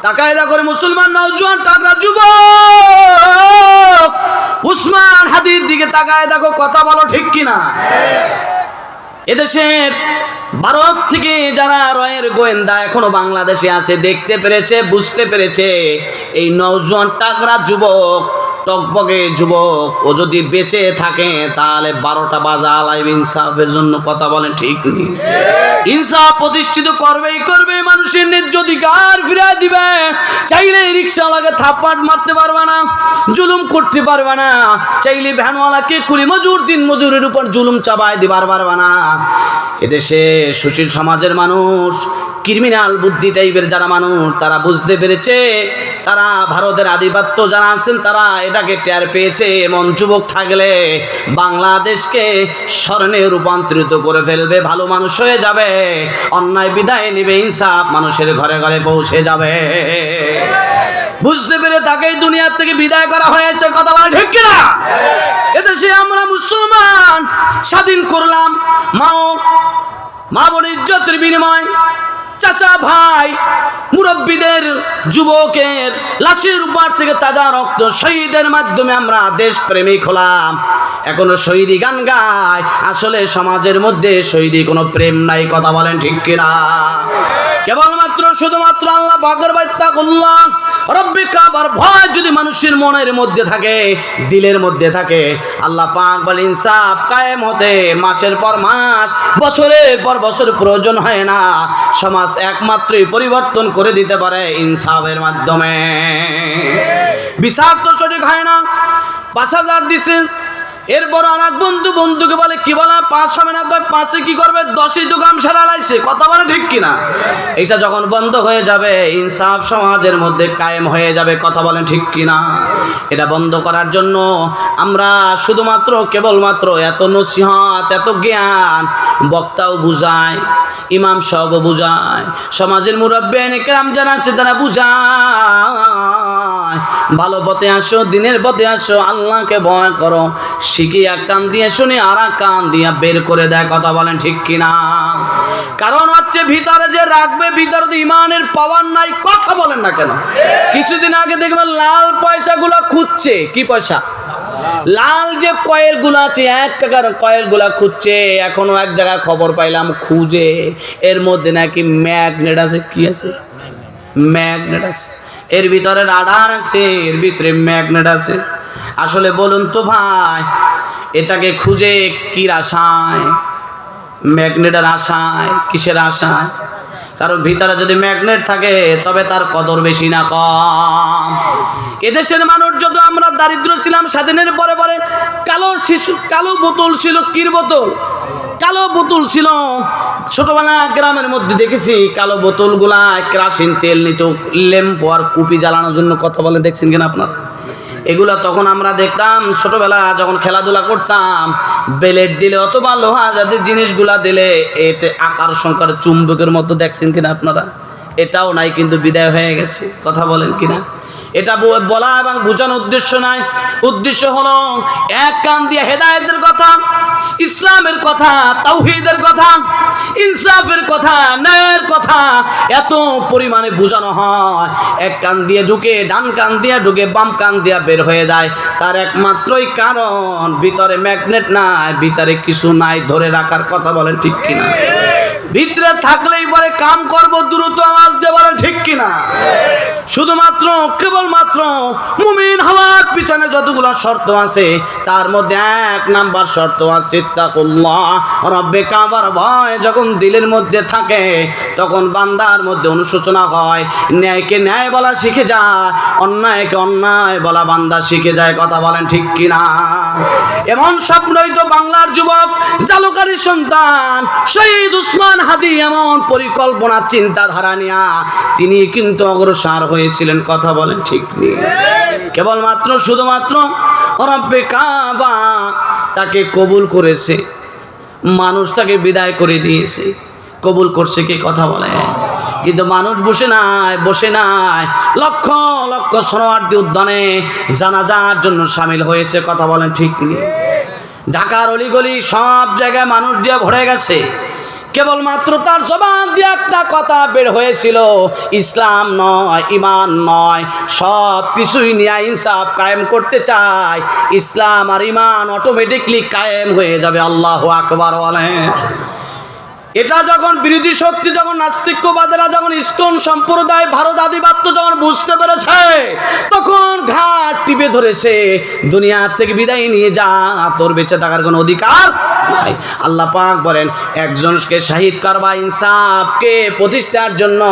তাকায় দেখো মুসলমান নওজোয়ান তাগড়া যুবক উসমান হাদির দিকে তাকায় দেখো, কথা বলো ঠিক কিনা? এদেশের ভারত থেকে যারা রয়ের গোয়েন্দা এখনো বাংলাদেশে আছে, দেখতে পেরেছে, বুঝতে পেরেছে এই নওজোয়ান তাগড়া যুবক, টকবগে যুবক, ও যদি বেঁচে থাকে তাহলে 12টা বাজা আলাইব ইনসাফের জন্য। কথা বলেন ঠিক নেই? ইনসাফ প্রতিষ্ঠিত করবেই করবে, মানুষের ন্যায্য অধিকার ফিরিয়ে দিবে। চাইলে রিক্সাওয়ালাকে থাপ্পড় মারতে পারবে না, জুলুম করতে পারবে না। চাইলে ভ্যানওয়ালাকে কুলি মজুর দিন মজুরের উপর জুলুম চাপায় দিবার পারবে না। এদেশে সুশীল সমাজের মানুষ, ক্রিমিনাল বুদ্ধি টাইপের যারা মানুষ, তারা বুঝতে পেরেছে, তারা ভারতের আধিপত্য যারা আছেন তারা এটাকে টের পেয়েছে। এমন যুবক থাকলে বাংলাদেশকে স্বর্ণে রূপান্তরিত করে ফেলবে, ভালো মানুষ হয়ে যাবে, অন্যায় বিদায় নিবে, ইনসাফ মানুষের ঘরে ঘরে পৌঁছে যাবে। বুঝতে পেরে তাকেই দুনিয়ার থেকে বিদায় করা হয়েছে। কথা বলা ঠিক কিনা? এদেশে আমরা মুসলমান স্বাধীন করলাম, মা বোন ইজ্জতের বিনিময়, চাচা ভাই মুরব্বীদের যুবকের লাশের উপর থেকে তাজা রক্ত শহীদের মাধ্যমে আমরা দেশ প্রেমিক হলাম। এখনো শহীদি গান গায়, আসলে সমাজের মধ্যে শহীদি কোনো প্রেম নাই। কথা বলেন ঠিক কিনা? কেবলমাত্র শুধুমাত্র আল্লাহ পাকের বাত্তাকুল্লাহ রব্বিকা বার ভয় যদি মানুষের মনের মধ্যে থাকে, দিলের মধ্যে থাকে, আল্লাহ পাক বলেন ইনসাফ কায়েম হতে মাসের পর মাস, বছরের পর বছর প্রয়োজন হয় না। সমাজ একমাত্রই পরিবর্তন করে দিতে পারে ইনসাফের মাধ্যমে। বিচার তো সঠিক হয় না, 5000 দিছে, এরপর আর এক বন্ধুকে বলে কি বলে 5 হবে না, 5-এ কি করবে, 10ই তো কাম সারা লাইছে। কথা বলে ঠিক কিনা? এটা যখন বন্ধ হয়ে যাবে ইনসাফ সমাজের মধ্যে কায়েম হয়ে যাবে। কথা বলেন ঠিক কিনা? এটা বন্ধ করার জন্য আমরা শুধুমাত্র কেবলমাত্র এত নসিহত, এত জ্ঞান, বক্তাও বুঝায়, ইমাম সাহেবও বুঝায়, সমাজের মুরব্বিয়ানে কেরাম যারা আছে তারা বুঝায়, ভালো পথে আসো, দিনের পথে আসো, আল্লাহকে ভয় করো। শিখি এক কান দিয়ে শুনি আর এক কান দিয়ে বের করে দেয়। কথা বলেন ঠিক কিনা? কারণ হচ্ছে ভিতরে যে রাখবে, ভিতরে তো ইমানের পাওয়ার নাই। কথা বলেন না কেন? কিছুদিন আগে দেখবেন লাল পয়সাগুলো খুঁজছে। কি পয়সা? লাল যে কয়েলগুলো আছে, 1 টাকার কয়েলগুলো খুঁজছে। এখনো এক জায়গায় খবর পাইলাম খুঁজে, এর মধ্যে নাকি ম্যাগনেট আছে। কি আছে? ম্যাগনেট আছে। এর ভিতরে রাডার আছে, এর ভিতরে ম্যাগনেট আছে। আসলে বলুন তো ভাই, এটাকে খুঁজে কি আশায়? ম্যাগনেটের আশায়? কিসের আশায়? কারণ ভিতরে যদি ম্যাগনেট থাকে তবে তার কদর বেশি না কম। এদেশের মানুষ যত আমরা দারিদ্র ছিলাম স্বাধীনের পরে পরে, কালো বোতল ছিল। কির বোতল? কালো বোতল ছিল। ছোটবেলা গ্রামের মধ্যে দেখেছি কালো বোতলগুলা কেরোসিন তেল নিত ল্যাম্প আর কুপি জ্বালানোর জন্য। কথা বলে দেখছেন কিনা আপনার? এগুলা তখন আমরা দেখতাম ছোটবেলা যখন খেলাধুলা করতাম, বেলেট দিলে অথবা লোহা জাতীয় জিনিসগুলা দিলে এতে আকার সংকার চুম্বকের মতো। দেখছেন কিনা আপনারা? এটাও নাই, কিন্তু বিদায় হয়ে গেছে। কথা বলেন কিনা? এটা বলা এবং বোঝানোর উদ্দেশ্য নাই। উদ্দেশ্য হলো এক কান দিয়ে হেদায়েতের কথা, ইসলামের কথা, তাওহীদের কথা, ইনসাফের কথা, ন্যায়ের কথা এত পরিমাণে বোঝানো হয়, এক কান দিয়ে ঢুকে, ডান কান দিয়ে ঢুকে, বাম কান দিয়ে বের হয়ে যায়। তার একমাত্রই কারণ ভিতরে ম্যাগনেট নাই, ভিতরে কিছু নাই ধরে রাখার। কথা বলেন ঠিক কিনা? ভিতরে থাকলেই পরে কাম করব, দ্রুত আওয়াজ দিয়ে বলেন ঠিক কিনা? শুধুমাত্র কেবলমাত্র মুমিন হওয়ার পিছনে যতগুলো শর্ত আছে তার মধ্যে 1 নাম্বার শর্ত আছে তাকুল্লাহ রব্বে কাবার ভয়। যখন দিলের মধ্যে থাকে তখন বান্দার মধ্যে অনুশোচনা হয়, ন্যায়কে ন্যায় বলা শিখে যায়, অন্যায়কে অন্যায় বলা বান্দা শিখে যায়। কথা বলেন ঠিক কিনা? এমন স্বপ্নই তো বাংলার যুবক, জালুকারী সন্তান শহীদ উসমান হাদি এমন পরিকল্পনা চিন্তাধারা নিয়া তিনি কিন্তু অগ্রসর হয়েছিলেন। কথা বলেন ঠিক নেই? কেবলমাত্র শুধুমাত্র রব্বে কাবা তাকে কবুল করেছে, মানুষ তাকে বিদায় করে দিয়েছে। কবুল করছে কে? কথা বলে। কিন্তু মানুষ বসে নাই, লক্ষ লক্ষ শরণার্থী উদ্যানে জানাজার জন্য সামিল হয়েছে। কথা বলেন ঠিক নেই? ঢাকার অলিগলি সব জায়গায় মানুষ দিয়ে ভরে গেছে, কেবলমাত্র তার জবান দিয়ে একটা কথা বের হয়েছিল, ইসলাম নয়, ঈমান নয়, সব কিছুই নিয়ে ইনসাফ কায়েম করতে চায়। ইসলাম আর ঈমান অটোমেটিকলি কায়েম হয়ে যাবে। আল্লাহু আকবার বলেন। এটা যখন বিরোধী শক্তি, যখন নাস্তিক্যবাদীরা, যখন ইস্কন সম্প্রদায়, ভারত আধিপত্য যখন বুঝতে পেরেছে, তখন ঘাট টিপে ধরেছে, দুনিয়া থেকে বিদায় নিয়ে যা, তোর বেঁচে থাকার কোনো অধিকার নাই। আল্লাহ পাক বলেন, একজনকে শহীদ করবা ইনসাফকে প্রতিষ্ঠার জন্য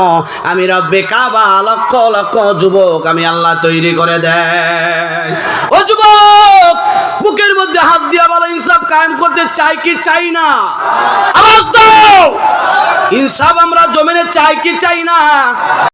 আমি রব্বে কাবা লক্ষ লক্ষ যুবক আমি আল্লাহ তৈরি করে দেয়। ও যুবক, বুকের মধ্যে হাত দিয়া বলো, ইনসাফ কায়েম করতে চাই কি চাই না? আওয়াজ দাও, ইনসাফ আমরা জমিনে চাই কি চাই না?